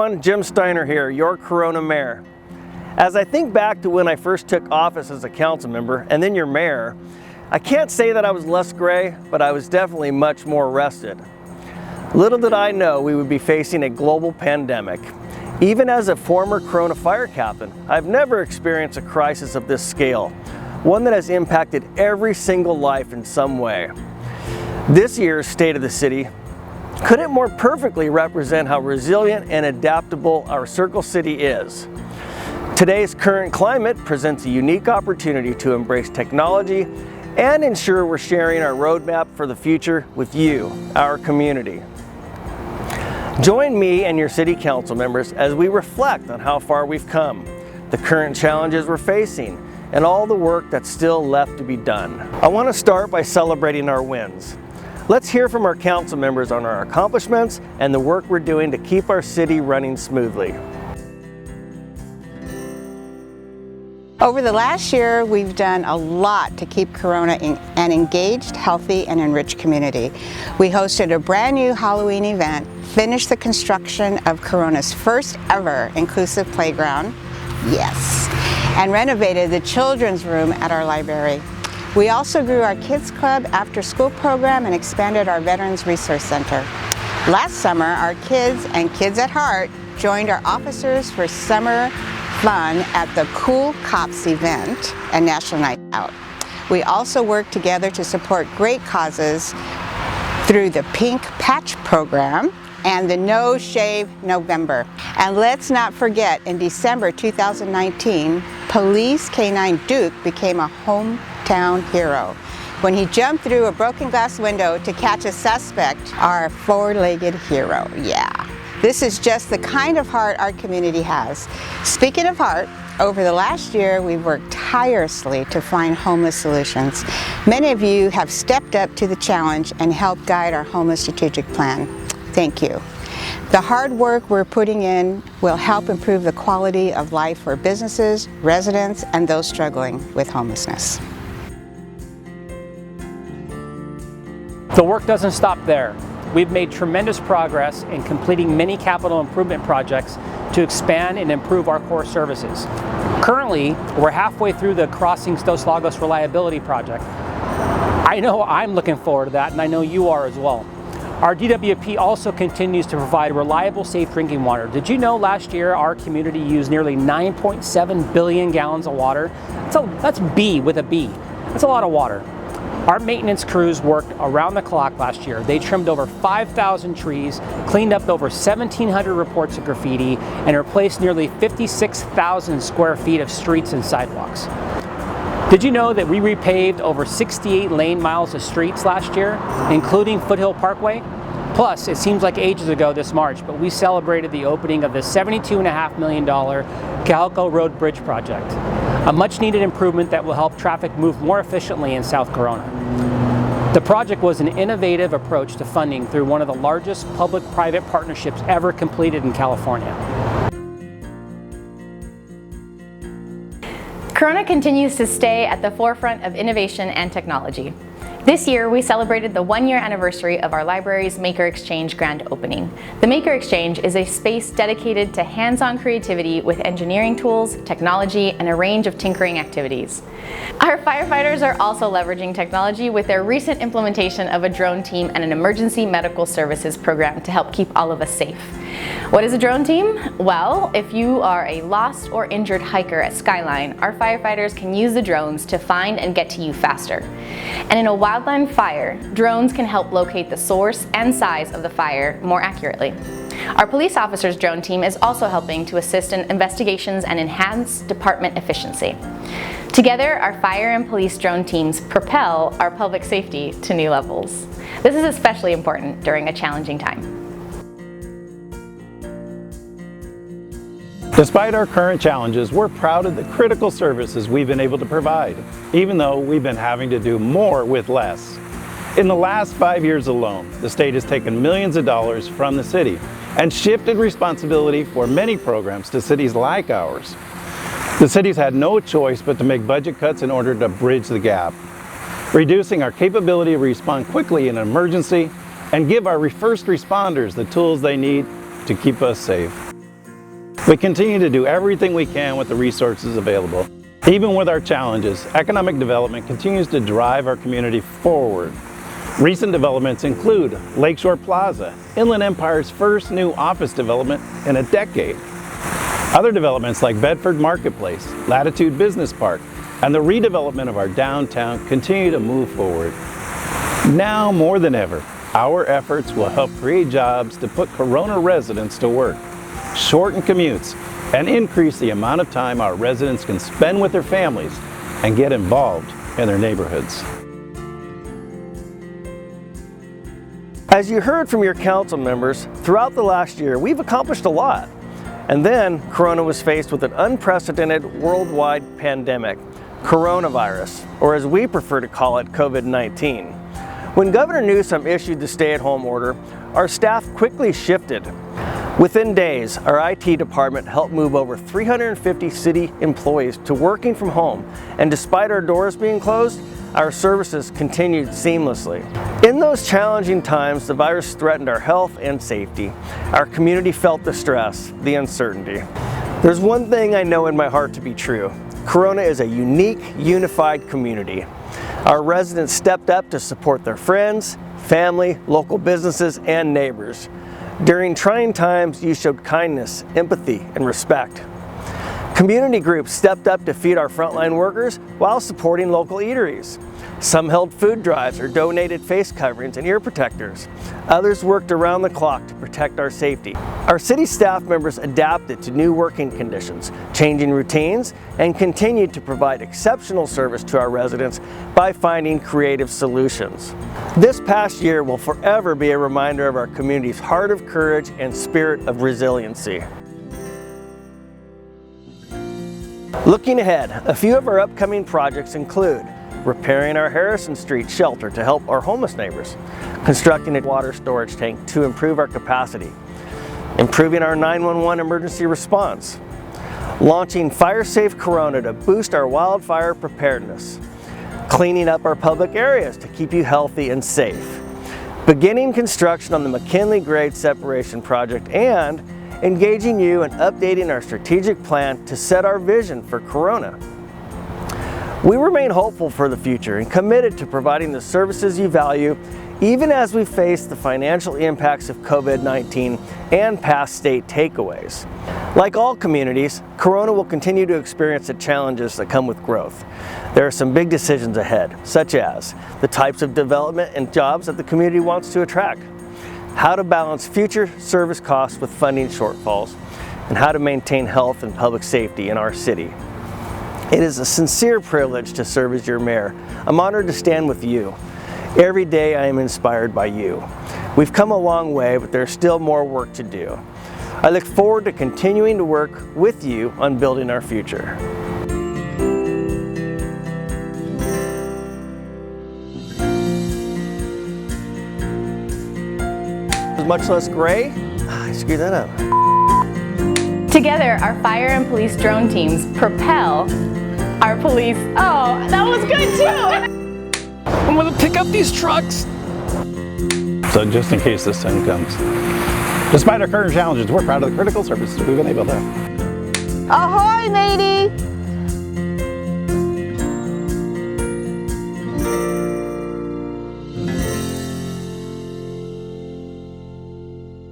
everyone, Jim Steiner here, your Corona Mayor. As I think back to when I first took office as a council member and then your mayor, I can't say that I was less gray, but I was definitely much more rested. Little did I know we would be facing a global pandemic. Even as a former Corona fire captain, I've never experienced a crisis of this scale, one that has impacted every single life in some way. This year's State of the City couldn't more perfectly represent how resilient and adaptable our Circle City is. Today's current climate presents a unique opportunity to embrace technology and ensure we're sharing our roadmap for the future with you, our community. Join me and your City Council members as we reflect on how far we've come, the current challenges we're facing, and all the work that's still left to be done. I want to start by celebrating our wins. Let's hear from our council members on our accomplishments and the work we're doing to keep our city running smoothly. Over the last year, we've done a lot to keep Corona an engaged, healthy, and enriched community. We hosted a brand new Halloween event, finished the construction of Corona's first ever inclusive playground, yes, and renovated the children's room at our library. We also grew our Kids Club after-school program and expanded our Veterans Resource Center. Last summer, our kids and Kids at Heart joined our officers for summer fun at the Cool Cops event and National Night Out. We also worked together to support great causes through the Pink Patch program and the No Shave November. And let's not forget, in December 2019, Police K9 Duke became a hometown hero when he jumped through a broken glass window to catch a suspect, our four-legged hero, yeah. This is just the kind of heart our community has. Speaking of heart, over the last year, we've worked tirelessly to find homeless solutions. Many of you have stepped up to the challenge and helped guide our homeless strategic plan. Thank you. The hard work we're putting in will help improve the quality of life for businesses, residents, and those struggling with homelessness. The work doesn't stop there. We've made tremendous progress in completing many capital improvement projects to expand and improve our core services. Currently, we're halfway through the Crossings Dos Lagos Reliability Project. I know I'm looking forward to that, and I know you are as well. Our DWP also continues to provide reliable, safe drinking water. Did you know last year our community used nearly 9.7 billion gallons of water? That's B with a B. That's a lot of water. Our maintenance crews worked around the clock last year. They trimmed over 5,000 trees, cleaned up over 1,700 reports of graffiti, and replaced nearly 56,000 square feet of streets and sidewalks. Did you know that we repaved over 68 lane miles of streets last year, including Foothill Parkway? Plus, it seems like ages ago this March, but we celebrated the opening of the $72.5 million Cajalco Road Bridge project, a much-needed improvement that will help traffic move more efficiently in South Corona. The project was an innovative approach to funding through one of the largest public-private partnerships ever completed in California. Corona continues to stay at the forefront of innovation and technology. This year, we celebrated the one-year anniversary of our library's Maker Exchange grand opening. The Maker Exchange is a space dedicated to hands-on creativity with engineering tools, technology, and a range of tinkering activities. Our firefighters are also leveraging technology with their recent implementation of a drone team and an emergency medical services program to help keep all of us safe. What is a drone team? Well, if you are a lost or injured hiker at Skyline, our firefighters can use the drones to find and get to you faster. And in a wildland fire, drones can help locate the source and size of the fire more accurately. Our police officers' drone team is also helping to assist in investigations and enhance department efficiency. Together, our fire and police drone teams propel our public safety to new levels. This is especially important during a challenging time. Despite our current challenges, we're proud of the critical services we've been able to provide, even though we've been having to do more with less. In the last 5 years alone, the state has taken millions of dollars from the city and shifted responsibility for many programs to cities like ours. The city's had no choice but to make budget cuts in order to bridge the gap, reducing our capability to respond quickly in an emergency and give our first responders the tools they need to keep us safe. We continue to do everything we can with the resources available. Even with our challenges, economic development continues to drive our community forward. Recent developments include Lakeshore Plaza, Inland Empire's first new office development in a decade. Other developments like Bedford Marketplace, Latitude Business Park, and the redevelopment of our downtown continue to move forward. Now more than ever, our efforts will help create jobs to put Corona residents to work, shorten commutes, and increase the amount of time our residents can spend with their families and get involved in their neighborhoods. As you heard from your council members, throughout the last year, we've accomplished a lot. And then Corona was faced with an unprecedented worldwide pandemic, coronavirus, or as we prefer to call it, COVID-19. When Governor Newsom issued the stay-at-home order, our staff quickly shifted. Within days, our IT department helped move over 350 city employees to working from home, and despite our doors being closed, our services continued seamlessly. In those challenging times, the virus threatened our health and safety. Our community felt the stress, the uncertainty. There's one thing I know in my heart to be true. Corona is a unique, unified community. Our residents stepped up to support their friends, family, local businesses, and neighbors. During trying times, you showed kindness, empathy, and respect. Community groups stepped up to feed our frontline workers while supporting local eateries. Some held food drives or donated face coverings and ear protectors. Others worked around the clock to protect our safety. Our city staff members adapted to new working conditions, changing routines, and continued to provide exceptional service to our residents by finding creative solutions. This past year will forever be a reminder of our community's heart of courage and spirit of resiliency. Looking ahead, a few of our upcoming projects include repairing our Harrison Street shelter to help our homeless neighbors, constructing a water storage tank to improve our capacity, improving our 911 emergency response, launching Fire Safe Corona to boost our wildfire preparedness, cleaning up our public areas to keep you healthy and safe, beginning construction on the McKinley Grade Separation Project, and engaging you and updating our strategic plan to set our vision for Corona. We remain hopeful for the future and committed to providing the services you value, even as we face the financial impacts of COVID-19 and past state takeaways. Like all communities, Corona will continue to experience the challenges that come with growth. There are some big decisions ahead, such as the types of development and jobs that the community wants to attract, how to balance future service costs with funding shortfalls, and how to maintain health and public safety in our city. It is a sincere privilege to serve as your mayor. I'm honored to stand with you. Every day I am inspired by you. We've come a long way, but there's still more work to do. I look forward to continuing to work with you on building our future. Much less gray. I screwed that up. Together, our fire and police drone teams propel our police. Oh, that was good too! I'm gonna pick up these trucks. So just in case the sun comes. Despite our current challenges, we're proud of the critical services we've been able to. Ahoy, matey!